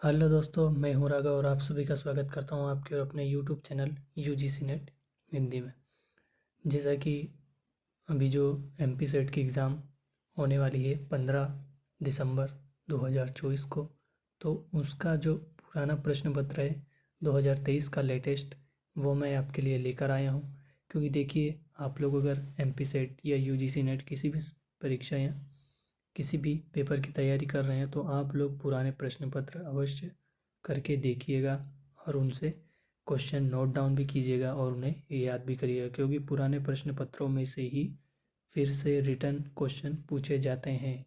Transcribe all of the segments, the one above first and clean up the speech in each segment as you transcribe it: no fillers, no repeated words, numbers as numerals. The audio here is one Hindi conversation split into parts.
हेलो दोस्तों, मैं हूं राघव और आप सभी का स्वागत करता हूं आपके और अपने YouTube channel UGC net Hindi में। जैसा कि अभी जो एमपी सेट की एग्ज़ाम होने वाली है 15 दिसंबर 2024 को, तो उसका जो पुराना प्रश्न पत्र है 2023 का लेटेस्ट, वो मैं आपके लिए लेकर आया हूं। क्योंकि देखिए, आप लोग अगर एमपी सेट या यूजीसी नेट किसी भी परीक्षा या किसी भी पेपर की तैयारी कर रहे हैं तो आप लोग पुराने प्रश्न पत्र अवश्य करके देखिएगा और उनसे क्वेश्चन नोट डाउन भी कीजिएगा और उन्हें याद भी करिएगा, क्योंकि पुराने प्रश्न पत्रों में से ही फिर से रिटर्न क्वेश्चन पूछे जाते हैं।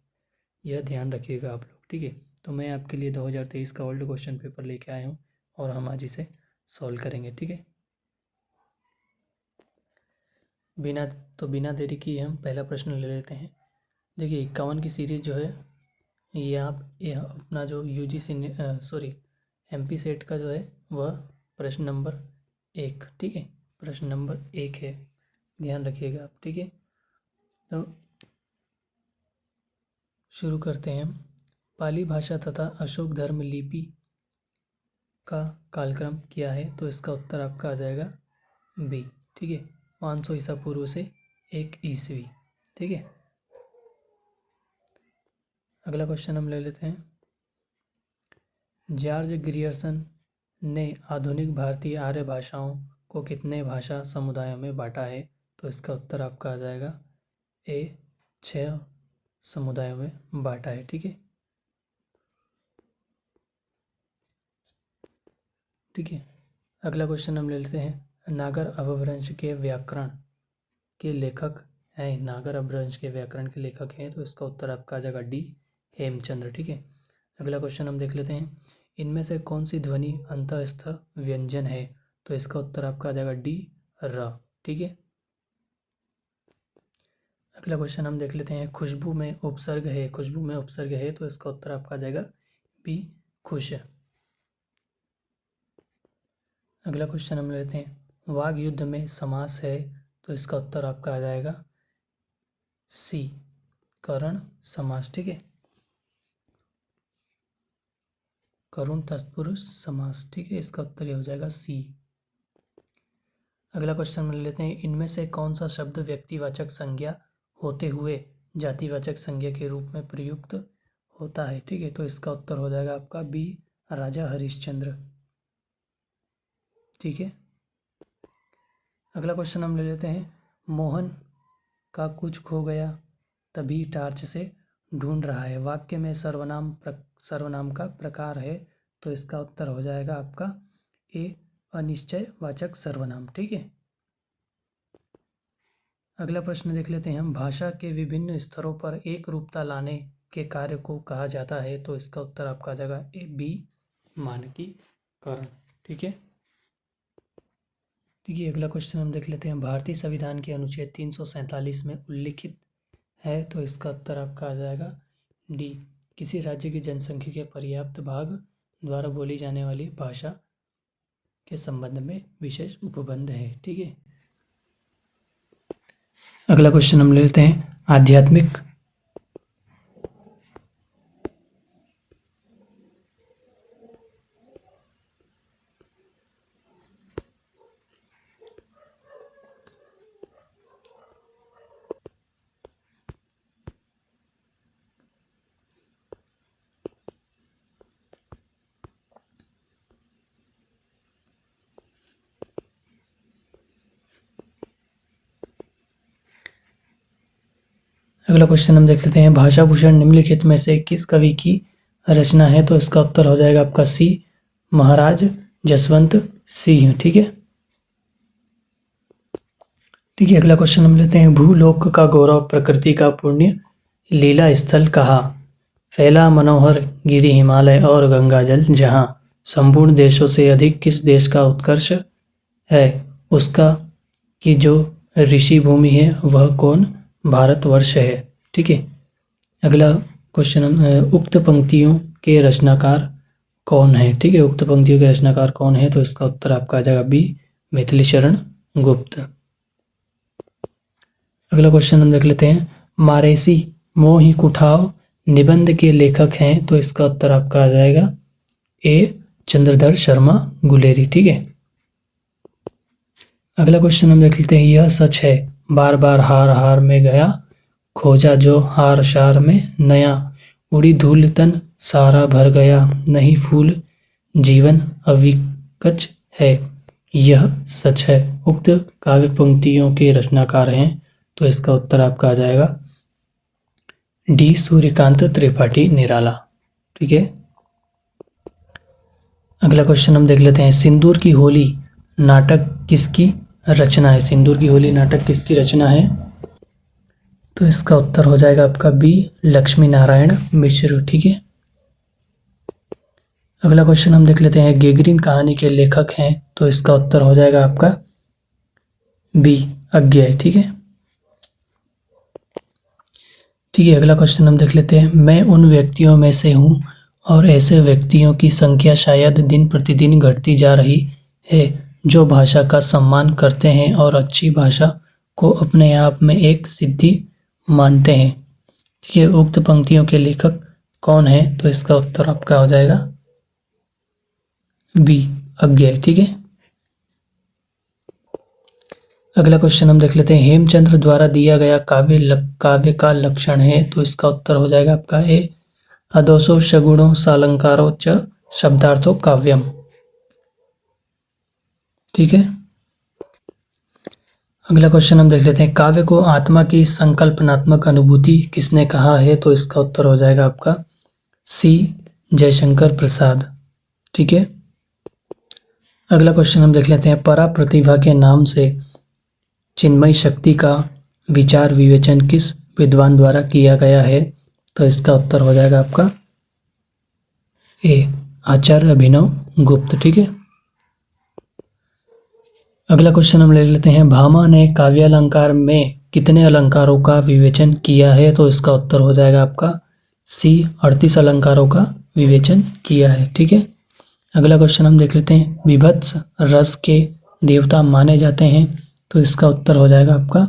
यह ध्यान रखिएगा आप लोग, ठीक है। तो मैं आपके लिए 2023 का ओल्ड क्वेश्चन पेपर लेके आया हूँ और हम आज इसे सॉल्व करेंगे, ठीक है। बिना देरी किए हम पहला प्रश्न ले लेते हैं। देखिए, 51 की सीरीज़ जो है, ये अपना जो यूजीसी एमपी सेट का जो है वह प्रश्न नंबर 1, ठीक है। प्रश्न नंबर 1 है, ध्यान रखिएगा आप, ठीक है। तो शुरू करते हैं हम। पाली भाषा तथा अशोक धर्म लिपि का कालक्रम क्या है? तो इसका उत्तर आपका आ जाएगा बी, ठीक है। 500 ईसा पूर्व से 1 ईस्वी, ठीक है। अगला क्वेश्चन हम ले लेते हैं। जॉर्ज ग्रियर्सन ने आधुनिक भारतीय आर्य भाषाओं को कितने भाषा समुदायों में बांटा है? तो इसका उत्तर आपका आ जाएगा ए, 6 समुदायों में बांटा है, ठीक है। ठीक है, अगला क्वेश्चन हम ले लेते हैं। नागर अपभ्रंश के व्याकरण के लेखक हैं, नागर अपभ्रंश के व्याकरण के लेखक हैं, तो इसका उत्तर आपका आ जाएगा डी, हेमचंद्र, ठीक है। अगला क्वेश्चन हम देख लेते हैं। इनमें से कौन सी ध्वनि अंतःस्थ व्यंजन है? तो इसका उत्तर आपका आ जाएगा डी, र, ठीक है। अगला क्वेश्चन हम देख लेते हैं। खुशबू में उपसर्ग है, तो इसका उत्तर आपका आ जाएगा बी, खुश। अगला क्वेश्चन हम लेते हैं। वाग युद्ध में समास है, तो इसका उत्तर आपका आ जाएगा सी, करण समास, ठीक है। करुण तत्पुरुष समास, ठीक है। इसका उत्तर ये हो जाएगा सी। अगला क्वेश्चन हम लेते हैं। इनमें से कौन सा शब्द व्यक्तिवाचक संज्ञा होते हुए जातिवाचक संज्ञा के रूप में प्रयुक्त होता है? ठीक है, तो इसका उत्तर हो जाएगा आपका बी, राजा हरिश्चंद्र, ठीक है। अगला क्वेश्चन हम ले लेते हैं। मोहन का कुछ खो गया तभी टार्च से ढूंढ रहा है, वाक्य में सर्वनाम का प्रकार है, तो इसका उत्तर हो जाएगा आपका ए, अनिश्चयवाचक सर्वनाम, ठीक है। अगला प्रश्न देख लेते हैं हम। भाषा के विभिन्न स्तरों पर एक रूपता लाने के कार्य को कहा जाता है, तो इसका उत्तर आपका आ जाएगा ए, बी, मानकीकरण, ठीक है। देखिए, अगला क्वेश्चन हम देख लेते हैं। भारतीय संविधान के अनुच्छेद 347 में उल्लिखित है, तो इसका उत्तर आपका आ जाएगा डी, किसी राज्य की जनसंख्या के पर्याप्त भाग द्वारा बोली जाने वाली भाषा के संबंध में विशेष उपबंध है, ठीक है। अगला क्वेश्चन हम ले लेते हैं। आध्यात्मिक अगला क्वेश्चन हम देख लेते हैं। भाषा भूषण निम्नलिखित में से किस कवि की रचना है? तो इसका उत्तर हो जाएगा आपका सी, महाराज जसवंत सिंह, ठीक है। ठीक है, अगला क्वेश्चन हम लेते हैं। भूलोक का गौरव प्रकृति का पुण्य लीला स्थल कहा? फैला मनोहर गिरि हिमालय और गंगा जल जहाँ, संपूर्ण देशों से अधिक किस देश का उत्कर्ष है उसका कि जो ऋषि भूमि है वह कौन? भारतवर्ष है, ठीक है। अगला क्वेश्चन हम, उक्त पंक्तियों के रचनाकार कौन है? ठीक है, उक्त पंक्तियों के रचनाकार कौन है? तो इसका उत्तर आपका आ जाएगा बी, मिथिलेशरण गुप्त। अगला क्वेश्चन हम देख लेते हैं। मारेसी मोहि कुठाव निबंध के लेखक हैं, तो इसका उत्तर आपका आ जाएगा ए चंद्रधर शर्मा गुलेरी। ठीक है, अगला क्वेश्चन हम देख लेते हैं। यह सच है, बार बार हार हार में गया, खोजा जो हार शार में नया, उड़ी धूल तन सारा भर गया, नहीं फूल जीवन अविकच है, यह सच है। उक्त काव्य पंक्तियों के रचनाकार हैं, तो इसका उत्तर आपका आ जाएगा डी सूर्यकांत त्रिपाठी निराला। ठीक है, अगला क्वेश्चन हम देख लेते हैं। सिंदूर की होली नाटक किसकी रचना है? सिंदूर की होली नाटक किसकी रचना है? तो इसका उत्तर हो जाएगा आपका बी लक्ष्मी नारायण मिश्र। ठीक है, अगला क्वेश्चन हम देख लेते हैं। गेगरीन कहानी के लेखक हैं, तो इसका उत्तर हो जाएगा आपका बी अज्ञेय। ठीक है, ठीक है, अगला क्वेश्चन हम देख लेते हैं। मैं उन व्यक्तियों में से हूँ और ऐसे व्यक्तियों की संख्या शायद दिन प्रतिदिन घटती जा रही है जो भाषा का सम्मान करते हैं और अच्छी भाषा को अपने आप में एक सिद्धि मानते हैं। ठीक है, उक्त पंक्तियों के लेखक कौन है? तो इसका उत्तर आपका हो जाएगा बी अज्ञेय। ठीक है, अगला क्वेश्चन हम देख लेते हैं। हेमचंद्र द्वारा दिया गया काव्य का लक्षण है, तो इसका उत्तर हो जाएगा आपका ए अदोषो सगुणो सालंकारो च शब्दार्थो काव्यम। ठीक है, अगला क्वेश्चन हम देख लेते हैं। काव्य को आत्मा की संकल्पनात्मक अनुभूति किसने कहा है? तो इसका उत्तर हो जाएगा आपका सी जयशंकर प्रसाद। ठीक है, अगला क्वेश्चन हम देख लेते हैं। परा प्रतिभा के नाम से चिन्मय शक्ति का विचार विवेचन किस विद्वान द्वारा किया गया है? तो इसका उत्तर हो जाएगा आपका ए आचार्य अभिनव गुप्त। ठीक है, अगला क्वेश्चन हम ले लेते हैं। भामा ने काव्यालंकार में कितने अलंकारों का विवेचन किया है? तो इसका उत्तर हो जाएगा आपका सी 38 अलंकारों का विवेचन किया है। ठीक है, अगला क्वेश्चन हम देख लेते हैं। विभत्स रस के देवता माने जाते हैं, तो इसका उत्तर हो जाएगा आपका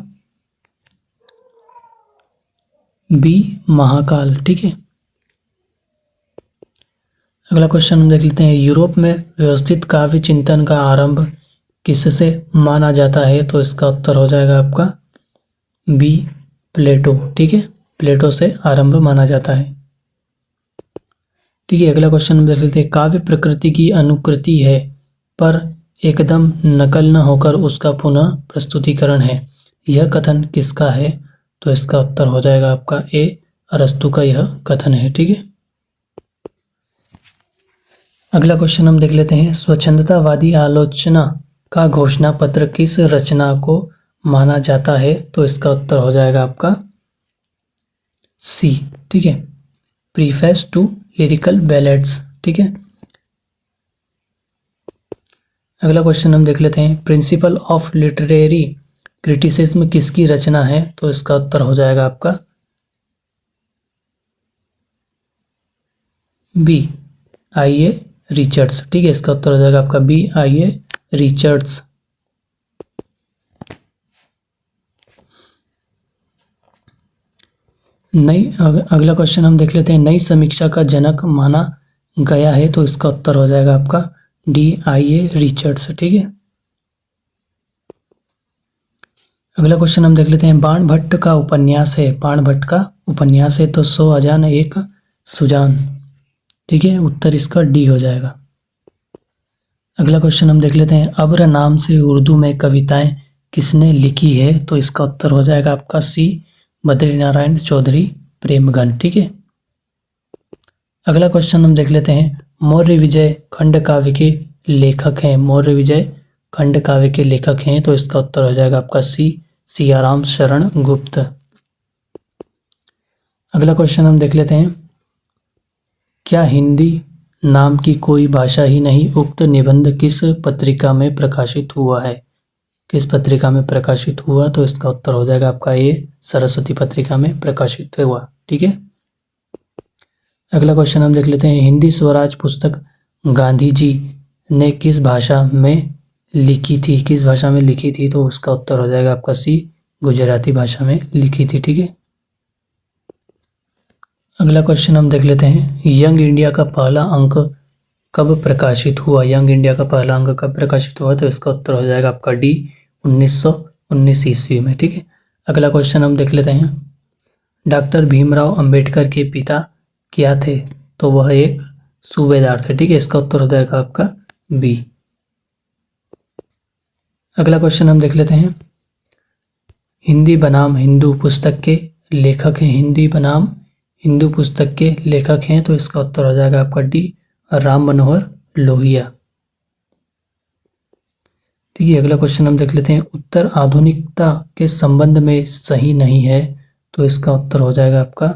बी महाकाल। ठीक है, अगला क्वेश्चन हम देख लेते हैं। यूरोप में व्यवस्थित काव्य चिंतन का आरंभ किससे माना जाता है? तो इसका उत्तर हो जाएगा आपका बी प्लेटो। ठीक है, प्लेटो से आरंभ माना जाता है। ठीक है, अगला क्वेश्चन हम देख लेते हैं। काव्य प्रकृति की अनुकृति है पर एकदम नकल न होकर उसका पुनः प्रस्तुतिकरण है, यह कथन किसका है? तो इसका उत्तर हो जाएगा आपका ए अरस्तु का यह कथन है। ठीक है, अगला क्वेश्चन हम देख लेते हैं। स्वच्छंदतावादी आलोचना का घोषणा पत्र किस रचना को माना जाता है? तो इसका उत्तर हो जाएगा आपका सी। ठीक है, प्रीफेस टू लिरिकल बैलेड्स। ठीक है, अगला क्वेश्चन हम देख लेते हैं। प्रिंसिपल ऑफ लिटरेरी क्रिटिसिज्म किसकी रचना है? तो इसका उत्तर हो जाएगा आपका बी आई ए रिचर्ड्स। ठीक है, इसका उत्तर हो जाएगा आपका बी आई ए रिचर्ड्स। अगला क्वेश्चन हम देख लेते हैं। नई समीक्षा का जनक माना गया है, तो इसका उत्तर हो जाएगा आपका डी आई ए रिचर्ड्स। ठीक है, अगला क्वेश्चन हम देख लेते हैं। बाण भट्ट का उपन्यास है, बाण भट्ट का उपन्यास है तो 100 अजान एक सुजान। ठीक है, उत्तर इसका डी हो जाएगा। अगला क्वेश्चन हम देख लेते हैं। अब्र नाम से उर्दू में कविताएं किसने लिखी है? तो इसका उत्तर हो जाएगा आपका सी बद्रीनारायण चौधरी प्रेमगन। ठीक है, अगला क्वेश्चन हम देख लेते हैं। मौर्य विजय खंड काव्य के लेखक हैं, मौर्य विजय खंड काव्य के लेखक हैं, तो इसका उत्तर हो जाएगा आपका सी सियाराम शरण गुप्त। अगला क्वेश्चन हम देख लेते हैं। क्या हिंदी नाम की कोई भाषा ही नहीं? उक्त निबंध किस पत्रिका में प्रकाशित हुआ है? किस पत्रिका में प्रकाशित हुआ? तो इसका उत्तर हो जाएगा आपका ए सरस्वती पत्रिका में प्रकाशित हुआ। ठीक है, अगला क्वेश्चन हम देख लेते हैं। हिंदी स्वराज पुस्तक गांधी जी ने किस भाषा में लिखी थी? किस भाषा में लिखी थी? तो उसका उत्तर हो जाएगा आपका सी गुजराती भाषा में लिखी थी। ठीक है, अगला क्वेश्चन हम देख लेते हैं। यंग इंडिया का पहला अंक कब प्रकाशित हुआ, यंग इंडिया का पहला अंक कब प्रकाशित हुआ, तो इसका उत्तर हो जाएगा आपका डी 1919 ईस्वी में। ठीक है, अगला क्वेश्चन हम देख लेते हैं। डॉक्टर भीमराव अंबेडकर के पिता क्या थे, तो वह एक सूबेदार थे। ठीक है, इसका उत्तर हो जाएगा आपका बी। अगला क्वेश्चन हम देख लेते हैं। हिंदी बनाम हिंदू पुस्तक के लेखक हैं, हिंदी बनाम हिंदू पुस्तक के लेखक हैं, तो इसका उत्तर हो जाएगा आपका डी राम मनोहर लोहिया। ठीक है, अगला क्वेश्चन हम देख लेते हैं। उत्तर आधुनिकता के संबंध में सही नहीं है, तो इसका उत्तर हो जाएगा आपका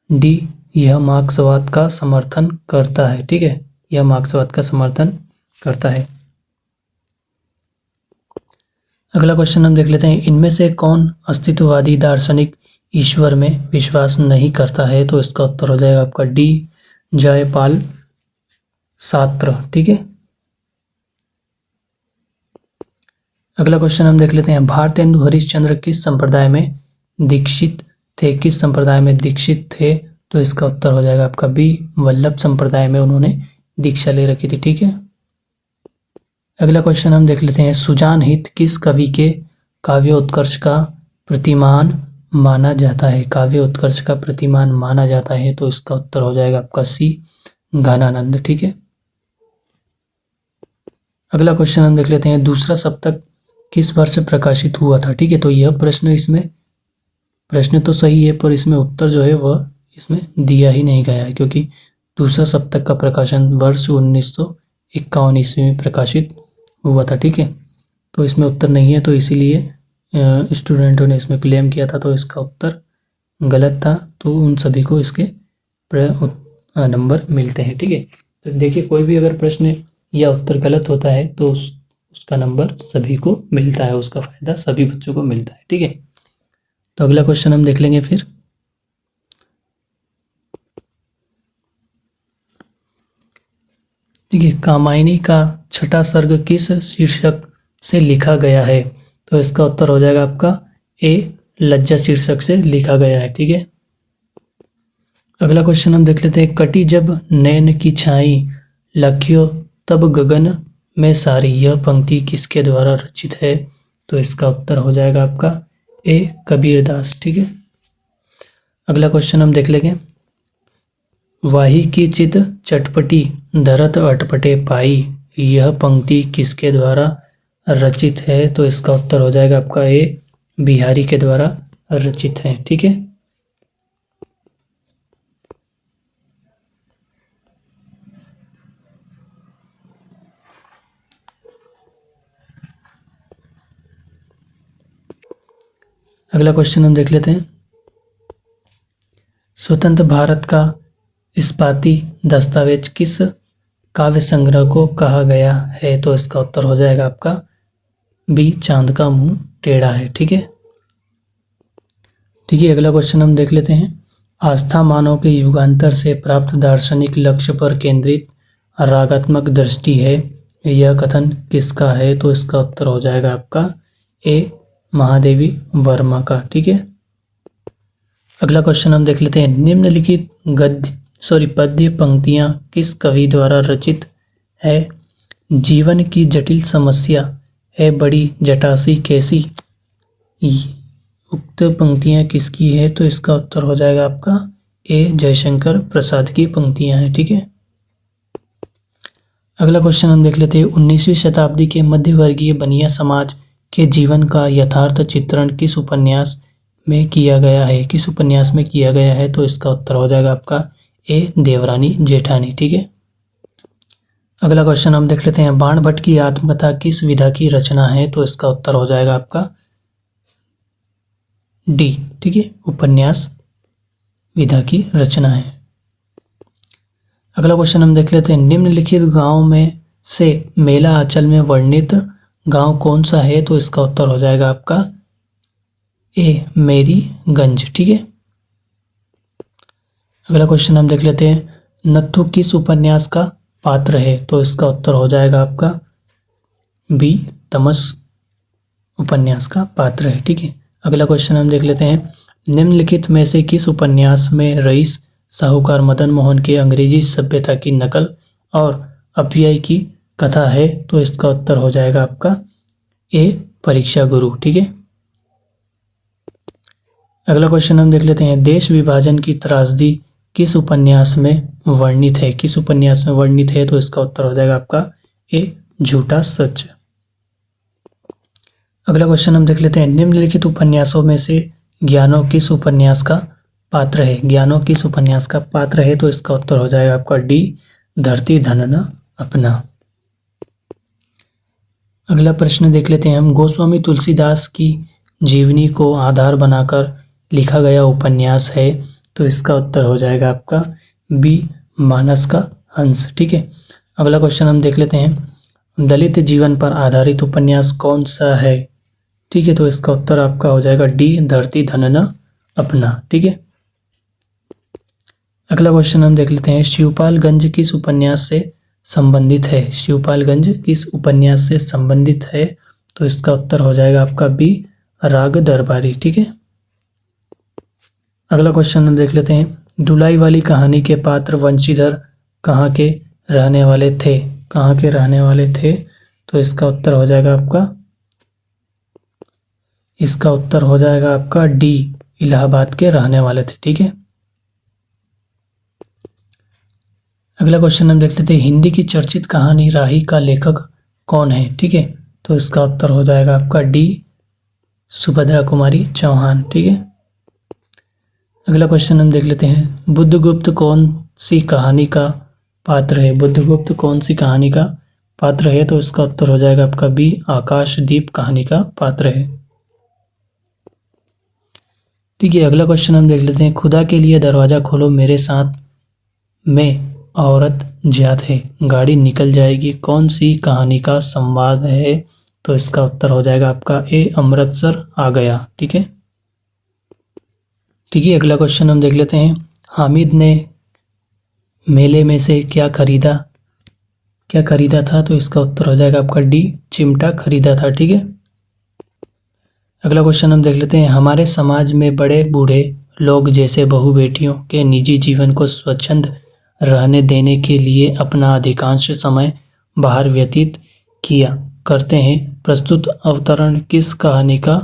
डी यह मार्क्सवाद का समर्थन करता है। ठीक है, यह मार्क्सवाद का समर्थन करता है। अगला क्वेश्चन हम देख लेते हैं। इनमें से कौन अस्तित्ववादी दार्शनिक ईश्वर में विश्वास नहीं करता है, तो इसका उत्तर हो जाएगा आपका डी जयपाल सात्र। ठीक है, अगला क्वेश्चन हम देख लेते हैं। भारतेंदु हरिश्चंद्र किस संप्रदाय में दीक्षित थे, किस संप्रदाय में दीक्षित थे, तो इसका उत्तर हो जाएगा आपका बी वल्लभ संप्रदाय में उन्होंने दीक्षा ले रखी थी। ठीक है, अगला क्वेश्चन हम देख लेते हैं। सुजान हित किस कवि के काव्य उत्कर्ष का प्रतिमान माना जाता है, काव्य उत्कर्ष का प्रतिमान माना जाता है, तो इसका उत्तर हो जाएगा आपका सी घनानंद। ठीक है, अगला क्वेश्चन हम देख लेते हैं। दूसरा सप्तक किस वर्ष प्रकाशित हुआ था। ठीक है, तो यह प्रश्न इसमें प्रश्न तो सही है, पर इसमें उत्तर जो है वह इसमें दिया ही नहीं गया है, क्योंकि दूसरा सप्तक का प्रकाशन वर्ष 1951 ईस्वी में प्रकाशित हुआ था। ठीक है, तो इसमें उत्तर नहीं है, तो इसीलिए स्टूडेंटों ने इसमें क्लेम किया था, तो इसका उत्तर गलत था, तो उन सभी को इसके नंबर मिलते हैं। ठीक है, तो देखिए कोई भी अगर प्रश्न या उत्तर गलत होता है तो उसका नंबर सभी को मिलता है, उसका फायदा सभी बच्चों को मिलता है। ठीक है, तो अगला क्वेश्चन हम देख लेंगे फिर। ठीक है, कामायनी का छठा सर्ग किस शीर्षक से लिखा गया है, तो इसका उत्तर हो जाएगा आपका ए लज्जा शीर्षक से लिखा गया है। ठीक है, अगला क्वेश्चन हम देख लेते हैं। कटी जब नैन की छाई लखियो तब गगन में सारी, यह पंक्ति किसके द्वारा रचित है, तो इसका उत्तर हो जाएगा आपका ए कबीरदास। ठीक है, अगला क्वेश्चन हम देख लेंगे। वाही की चित चटपटी धरत अटपटे पाई, यह पंक्ति किसके द्वारा रचित है, तो इसका उत्तर हो जाएगा आपका ए बिहारी के द्वारा रचित है। ठीक है, अगला क्वेश्चन हम देख लेते हैं। स्वतंत्र भारत का इस्पाती दस्तावेज किस काव्य संग्रह को कहा गया है, तो इसका उत्तर हो जाएगा आपका बी चांद का मुंह टेढ़ा है। ठीक है, अगला क्वेश्चन हम देख लेते हैं। आस्था मानव के युगांतर से प्राप्त दार्शनिक लक्ष्य पर केंद्रित रागात्मक दृष्टि है, यह कथन किसका है, तो इसका उत्तर हो जाएगा आपका ए महादेवी वर्मा का। ठीक है, अगला क्वेश्चन हम देख लेते हैं। निम्नलिखित पद्य पंक्तियां किस कवि द्वारा रचित है। जीवन की जटिल समस्या है बड़ी जटासी कैसी, उक्त पंक्तियां किसकी है, तो इसका उत्तर हो जाएगा आपका ए जयशंकर प्रसाद की पंक्तियां हैं। ठीक है, अगला क्वेश्चन हम देख लेते हैं। 19वीं शताब्दी के मध्यवर्गीय बनिया समाज के जीवन का यथार्थ चित्रण किस उपन्यास में किया गया है, किस उपन्यास में किया गया है, तो इसका उत्तर हो जाएगा आपका ए देवरानी जेठानी। ठीक है, अगला क्वेश्चन हम देख लेते हैं। बाण भट्ट की आत्मकथा किस विधा की रचना है, तो इसका उत्तर हो जाएगा आपका डी। ठीक है, उपन्यास विधा की रचना है। अगला क्वेश्चन हम देख लेते हैं। निम्नलिखित गांव में से मेला आंचल में वर्णित गांव कौन सा है, तो इसका उत्तर हो जाएगा आपका ए मेरीगंज। ठीक है, अगला क्वेश्चन हम देख लेते हैं। नत्थु किस उपन्यास का पात्र है, तो इसका उत्तर हो जाएगा आपका बी तमस उपन्यास का पात्र है। ठीक है, अगला क्वेश्चन हम देख लेते हैं। निम्नलिखित में से किस उपन्यास में रईस साहूकार मदन मोहन के अंग्रेजी सभ्यता की नकल और अप्यायी की कथा है? तो इसका उत्तर हो जाएगा आपका ए परीक्षा गुरु। ठीक है, अगला क्वेश्चन हम देख लेते हैं। देश विभाजन की त्रासदी किस उपन्यास में वर्णित है? किस उपन्यास में वर्णित है? तो इसका उत्तर हो जाएगा आपका ए झूठा सच। अगला क्वेश्चन हम देख लेते हैं। निम्नलिखित उपन्यासों में से ज्ञानो किस उपन्यास का पात्र है? ज्ञानो किस उपन्यास का पात्र है? तो इसका उत्तर हो जाएगा आपका डी धरती धनना अपना। अगला प्रश्न देख लेते हैं हम। गोस्वामी तुलसीदास की जीवनी को आधार बनाकर लिखा गया उपन्यास है? तो इसका उत्तर हो जाएगा आपका बी मानस का हंस। ठीक है, अगला क्वेश्चन हम देख लेते हैं। दलित जीवन पर आधारित उपन्यास कौन सा है? ठीक है, तो इसका उत्तर आपका हो जाएगा डी धरती धनना अपना। ठीक है, अगला क्वेश्चन हम देख लेते हैं। शिवपालगंज किस उपन्यास से संबंधित है? शिवपालगंज किस उपन्यास से संबंधित है? तो इसका उत्तर हो जाएगा आपका बी राग दरबारी। ठीक है, अगला क्वेश्चन हम देख लेते हैं। दुलाई वाली कहानी के पात्र वंशीधर कहाँ के रहने वाले थे? कहाँ के रहने वाले थे? तो इसका उत्तर हो जाएगा आपका डी इलाहाबाद के रहने वाले थे। ठीक है, अगला क्वेश्चन हम देख लेते हैं। हिंदी की चर्चित कहानी राही का लेखक कौन है? ठीक है, तो इसका उत्तर हो जाएगा आपका डी सुभद्रा कुमारी चौहान। ठीक है, अगला क्वेश्चन हम देख लेते हैं। बुद्धगुप्त कौन सी कहानी का पात्र है? बुद्धगुप्त कौन सी कहानी का पात्र है? तो इसका उत्तर हो जाएगा आपका बी आकाशदीप कहानी का पात्र है। ठीक है, अगला क्वेश्चन हम देख लेते हैं। खुदा के लिए दरवाजा खोलो मेरे साथ में औरत ज्यात है, गाड़ी निकल जाएगी कौन सी कहानी का संवाद है? तो इसका उत्तर हो जाएगा आपका ए अमृतसर आ गया। ठीक है, ठीक है, अगला क्वेश्चन हम देख लेते हैं। हामिद ने मेले में से क्या खरीदा था? तो इसका उत्तर हो जाएगा आपका डी चिमटा खरीदा था। ठीक है, अगला क्वेश्चन हम देख लेते हैं। हमारे समाज में बड़े बूढ़े लोग जैसे बहू बेटियों के निजी जीवन को स्वच्छंद रहने देने के लिए अपना अधिकांश समय बाहर व्यतीत किया करते हैं। प्रस्तुत अवतरण किस कहानी का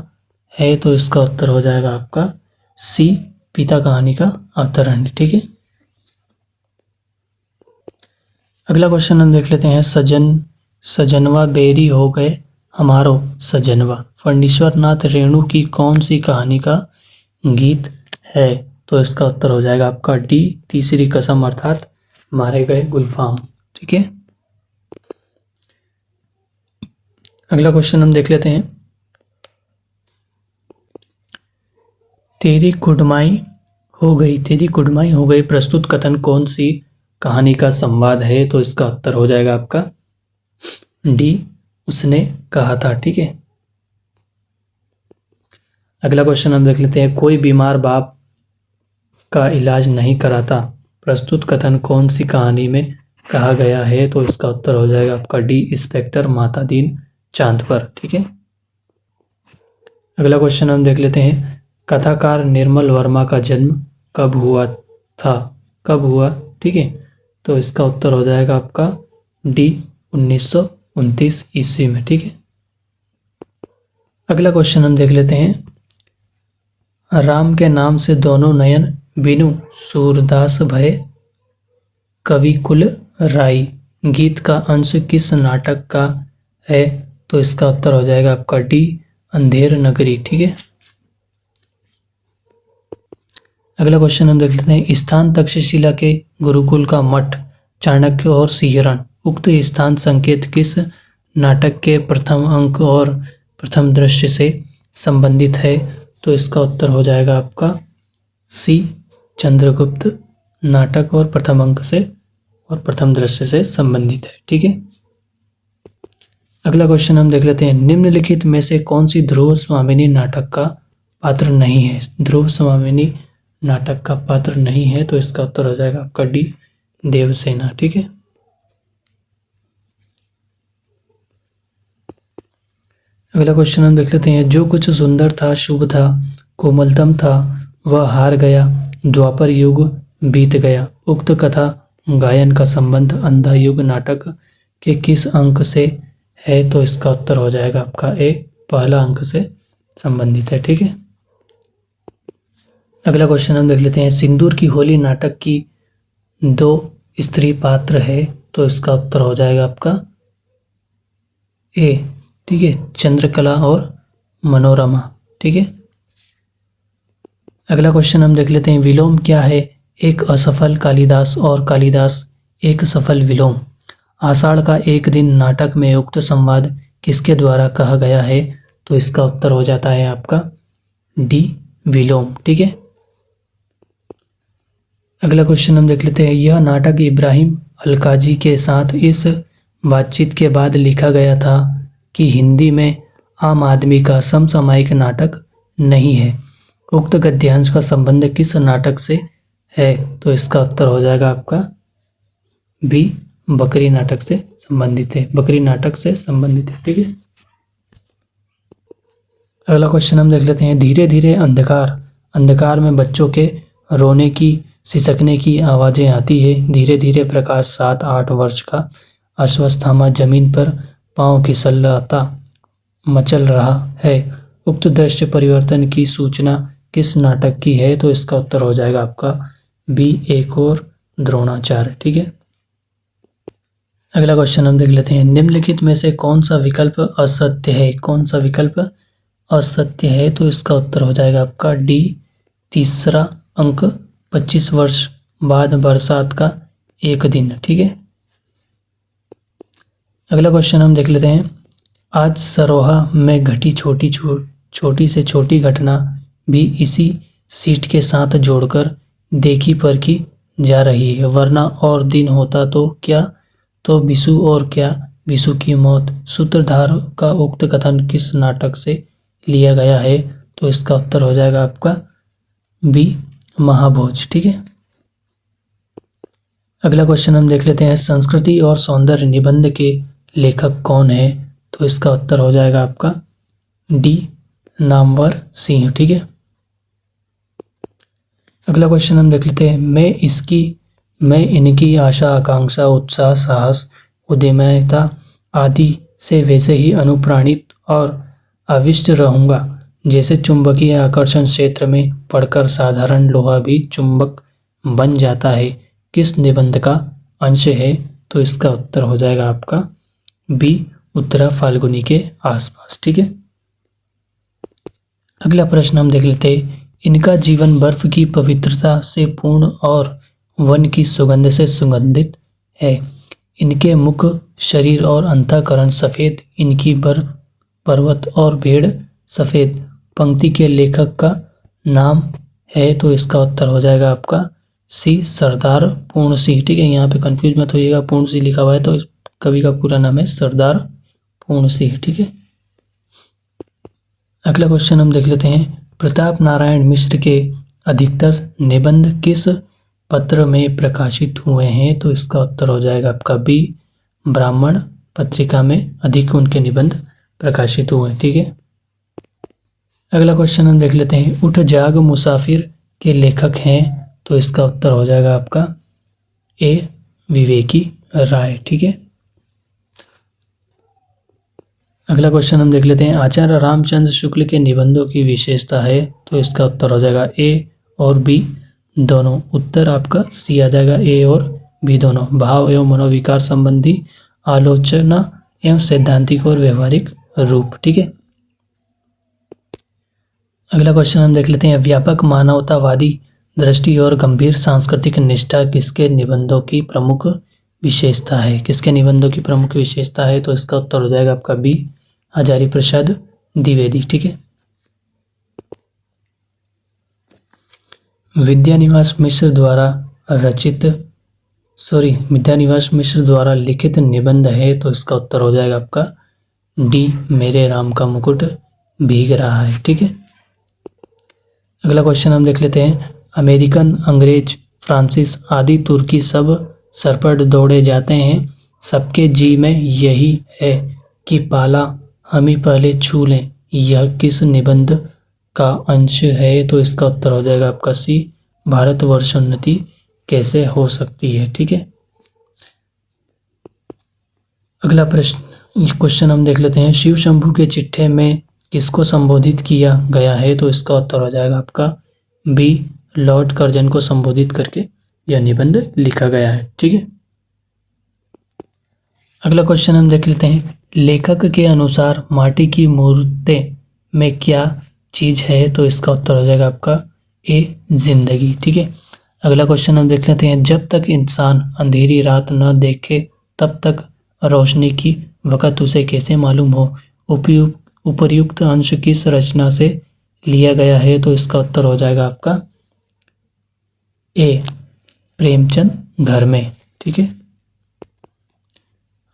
है? तो इसका उत्तर हो जाएगा आपका सी पिता कहानी का अवतरण। ठीक है, अगला क्वेश्चन हम देख लेते हैं। सजनवा बेरी हो गए हमारो सजनवा फणीश्वर नाथ रेणु की कौन सी कहानी का गीत है? तो इसका उत्तर हो जाएगा आपका डी तीसरी कसम अर्थात मारे गए गुलफाम। ठीक है, अगला क्वेश्चन हम देख लेते हैं। तेरी कुड़माई हो गई प्रस्तुत कथन कौन सी कहानी का संवाद है? तो इसका उत्तर हो जाएगा आपका डी उसने कहा था। ठीक है, अगला क्वेश्चन हम देख लेते हैं। कोई बीमार बाप का इलाज नहीं कराता, प्रस्तुत कथन कौन सी कहानी में कहा गया है? तो इसका उत्तर हो जाएगा आपका डी इंस्पेक्टर माता दीन चांद पर। ठीक है, अगला क्वेश्चन हम देख लेते हैं। कथाकार निर्मल वर्मा का जन्म कब हुआ? ठीक है, तो इसका उत्तर हो जाएगा आपका डी 1929 ईस्वी में। ठीक है, अगला क्वेश्चन हम देख लेते हैं। राम के नाम से दोनों नयन बिनु सूरदास भय कवि कुल राई गीत का अंश किस नाटक का है? तो इसका उत्तर हो जाएगा आपका डी अंधेर नगरी। ठीक है, अगला क्वेश्चन हम देख लेते हैं। स्थान तक्षशिला के गुरुकुल का मठ चाणक्य और सिंहरण उक्त स्थान संकेत किस नाटक के प्रथम अंक और प्रथम दृश्य से संबंधित है? तो इसका उत्तर हो जाएगा आपका सी चंद्रगुप्त नाटक और प्रथम अंक से और प्रथम दृश्य से संबंधित है। ठीक है, अगला क्वेश्चन हम देख लेते हैं। निम्नलिखित में से कौन सी ध्रुव स्वामिनी नाटक का पात्र नहीं है? ध्रुव स्वामिनी नाटक का पात्र नहीं है, तो इसका उत्तर हो जाएगा आपका डी देवसेना। ठीक है, अगला क्वेश्चन हम देख लेते हैं। जो कुछ सुंदर था, शुभ था, कोमलतम था, वह हार गया, द्वापर युग बीत गया, उक्त कथा गायन का संबंध अंधा युग नाटक के किस अंक से है? तो इसका उत्तर हो जाएगा आपका ए, पहला अंक से संबंधित है। ठीक है, अगला क्वेश्चन हम देख लेते हैं। सिंदूर की होली नाटक की 2 स्त्री पात्र है, तो इसका उत्तर हो जाएगा आपका ए। ठीक है, चंद्रकला और मनोरमा। ठीक है, अगला क्वेश्चन हम देख लेते हैं। विलोम क्या है? एक असफल कालिदास और कालिदास एक सफल विलोम। आषाढ़ का एक दिन नाटक में उक्त संवाद किसके द्वारा कहा गया है? तो इसका उत्तर हो जाता है आपका डी, विलोम। ठीक है, अगला क्वेश्चन हम देख लेते हैं। यह नाटक इब्राहिम अलकाजी के साथ इस बातचीत के बाद लिखा गया था कि हिंदी में आम आदमी का समसामयिक नाटक नहीं है। उक्त गद्यांश का संबंध किस नाटक से है? तो इसका उत्तर हो जाएगा आपका बी, बकरी नाटक से संबंधित है। बकरी नाटक से संबंधित है। ठीक है, अगला क्वेश्चन हम देख लेते हैं। धीरे धीरे अंधकार में बच्चों के रोने की, सिसकने की आवाजें आती है। धीरे धीरे प्रकाश 7-8 वर्ष का अश्वत्थामा जमीन पर पांव फिसलता मचल रहा है। उक्त दृश्य परिवर्तन की सूचना किस नाटक की है? तो इसका उत्तर हो जाएगा आपका बी, एक और द्रोणाचार्य। ठीक है, अगला क्वेश्चन हम देख लेते हैं। निम्नलिखित में से कौन सा विकल्प असत्य है? कौन सा विकल्प असत्य है? तो इसका उत्तर हो जाएगा आपका डी, तीसरा अंक, 25 वर्ष बाद बरसात का एक दिन। ठीक है, अगला क्वेश्चन हम देख लेते हैं। आज सरोहा में घटी छोटी से छोटी घटना भी इसी सीट के साथ जोड़कर देखी परखी जा रही है। वरना और दिन होता तो क्या, तो बिशु और क्या, बिशु की मौत। सूत्रधार का उक्त कथन किस नाटक से लिया गया है? तो इसका उत्तर हो जाएगा आपका बी, महाभोज। ठीक है, अगला क्वेश्चन हम देख लेते हैं। संस्कृति और सौंदर्य निबंध के लेखक कौन है? तो इसका उत्तर हो जाएगा आपका डी, नामवर सिंह। ठीक है, अगला क्वेश्चन हम देख लेते हैं। मैं इनकी आशा, आकांक्षा, उत्साह, साहस, उद्यमता आदि से वैसे ही अनुप्राणित और आविष्ट रहूंगा जैसे चुंबकीय आकर्षण क्षेत्र में पड़कर साधारण लोहा भी चुंबक बन जाता है। किस निबंध का अंश है? तो इसका उत्तर हो जाएगा आपका बी, उत्तरा फाल्गुनी के आसपास। ठीक है, अगला प्रश्न हम देख लेते हैं। इनका जीवन बर्फ की पवित्रता से पूर्ण और वन की सुगंध से सुगंधित है। इनके मुख, शरीर और अंतःकरण सफ़ेद। इनकी बर्फ, पर्वत और भेड़ सफ़ेद। पंक्ति के लेखक का नाम है? तो इसका उत्तर हो जाएगा आपका सी, सरदार पूर्ण सिंह। ठीक है, यहाँ पे कंफ्यूज मत होइएगा, पूर्ण सिंह लिखा हुआ है तो इस कवि का पूरा नाम है सरदार पूर्ण सिंह। ठीक है, अगला क्वेश्चन हम देख लेते हैं। प्रताप नारायण मिश्र के अधिकतर निबंध किस पत्र में प्रकाशित हुए हैं? तो इसका उत्तर हो जाएगा आपका बी, ब्राह्मण पत्रिका में अधिक उनके निबंध प्रकाशित हुए। ठीक है, अगला क्वेश्चन हम देख लेते हैं। उठ जाग मुसाफिर के लेखक हैं? तो इसका उत्तर हो जाएगा आपका ए, विवेकी राय। ठीक है, अगला क्वेश्चन हम देख लेते हैं। आचार्य रामचंद्र शुक्ल के निबंधों की विशेषता है? तो इसका उत्तर हो जाएगा ए और बी दोनों। उत्तर आपका सी आ जाएगा, ए और बी दोनों। भाव एवं मनोविकार संबंधी आलोचना एवं सैद्धांतिक और व्यवहारिक रूप। ठीक है, अगला क्वेश्चन हम देख लेते हैं। व्यापक मानवतावादी दृष्टि और गंभीर सांस्कृतिक निष्ठा किसके निबंधों की प्रमुख विशेषता है? किसके निबंधों की प्रमुख विशेषता है? तो इसका उत्तर हो जाएगा आपका बी, हजारी प्रसाद द्विवेदी। ठीक है, विद्यानिवास मिश्र द्वारा लिखित निबंध है? तो इसका उत्तर हो जाएगा आपका डी, मेरे राम का मुकुट भीग रहा है। ठीक है, अगला क्वेश्चन हम देख लेते हैं। अमेरिकन, अंग्रेज, फ्रांसीस आदि तुर्की सब सरपट दौड़े जाते हैं, सबके जी में यही है कि पाला हम ही पहले छू लें। यह किस निबंध का अंश है? तो इसका उत्तर हो जाएगा आपका सी, भारतवर्षोन्नति कैसे हो सकती है। ठीक है, अगला प्रश्न क्वेश्चन हम देख लेते हैं। शिव शंभू के चिट्ठे में किसको संबोधित किया गया है? तो इसका उत्तर हो जाएगा आपका बी, लॉर्ड कर्जन को संबोधित करके यह निबंध लिखा गया है। ठीक है, अगला क्वेश्चन हम देख लेते हैं। लेखक के अनुसार माटी की मूर्तें में क्या चीज है? तो इसका उत्तर हो जाएगा आपका ए, जिंदगी। ठीक है, अगला क्वेश्चन हम देख लेते हैं। जब तक इंसान अंधेरी रात न देखे तब तक रोशनी की वक़्त उसे कैसे मालूम हो? उपर्युक्त अंश किस रचना से लिया गया है? तो इसका उत्तर हो जाएगा आपका ए, प्रेमचंद घर में। ठीक है,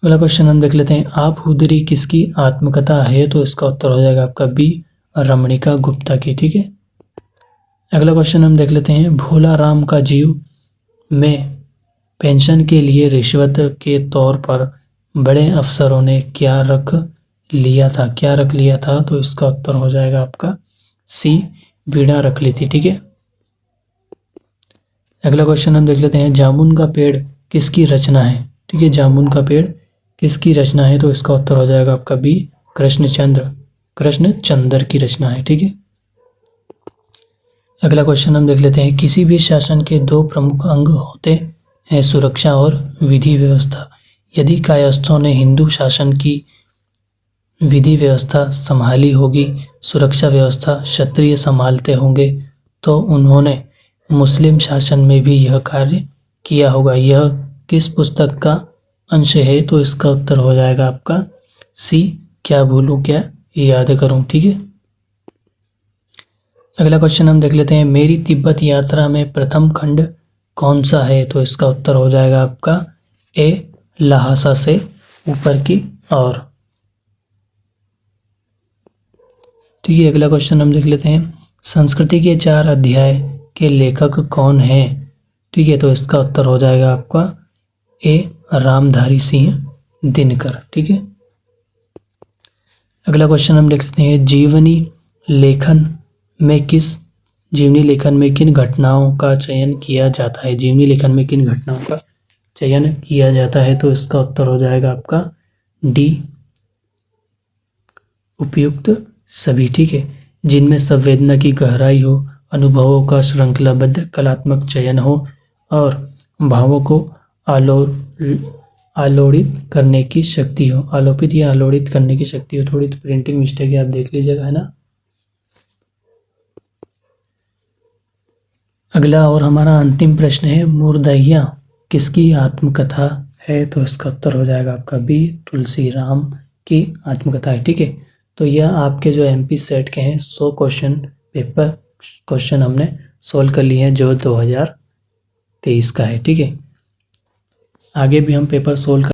अगला क्वेश्चन हम देख लेते हैं। आप हुदरी किसकी आत्मकथा है? तो इसका उत्तर हो जाएगा आपका बी, रमणिका गुप्ता की। ठीक है, अगला क्वेश्चन हम देख लेते हैं। भोला राम का जीव में पेंशन के लिए रिश्वत के तौर पर बड़े अफसरों ने क्या रख लिया था? तो इसका उत्तर हो जाएगा आपका सी, वीणा रख ली थी। ठीक है, अगला क्वेश्चन हम देख लेते हैं। जामुन का पेड़ किसकी रचना है? ठीक है, जामुन का पेड़ किसकी रचना है? तो इसका उत्तर हो जाएगा आपका बी, कृष्णचंद्र की रचना है। ठीक है, अगला क्वेश्चन हम देख लेते हैं। किसी भी शासन के दो प्रमुख अंग होते हैं, सुरक्षा और विधि व्यवस्था। यदि कायस्थों ने हिंदू शासन की विधि व्यवस्था संभाली होगी, सुरक्षा व्यवस्था क्षत्रिय संभालते होंगे, तो उन्होंने मुस्लिम शासन में भी यह कार्य किया होगा। यह किस पुस्तक का अंश है? तो इसका उत्तर हो जाएगा आपका सी, क्या भूलूं क्या याद करूं। ठीक है, अगला क्वेश्चन हम देख लेते हैं। मेरी तिब्बत यात्रा में प्रथम खंड कौन सा है? तो इसका उत्तर हो जाएगा आपका ए, लहासा से ऊपर की ओर। ठीक है, अगला क्वेश्चन हम देख लेते हैं। संस्कृति के 4 अध्याय के लेखक कौन है? ठीक है, तो इसका उत्तर हो जाएगा आपका ए, रामधारी सिंह दिनकर। ठीक है, अगला क्वेश्चन हम देख लेते हैं। जीवनी लेखन में किन घटनाओं का चयन किया जाता है? जीवनी लेखन में किन घटनाओं का चयन किया जाता है? तो इसका उत्तर हो जाएगा आपका डी, उपयुक्त सभी। ठीक है, जिनमें संवेदना की गहराई हो, अनुभवों का श्रृंखलाबद्ध कलात्मक चयन हो और भावों को आलोड़ित करने की शक्ति हो। आलोपित या आलोड़ित करने की शक्ति हो। थोड़ी तो प्रिंटिंग मिस्टेक है, आप देख लीजिएगा, है ना। अगला और हमारा अंतिम प्रश्न है। मुर्दैया किसकी आत्मकथा है? तो इसका उत्तर हो जाएगा आपका बी, तुलसी राम की आत्मकथा है। ठीक है, तो यह आपके जो एमपी सेट के हैं 100 क्वेश्चन हमने सोल्व कर लिए हैं जो 2023 का है। ठीक है, आगे भी हम पेपर सोल्व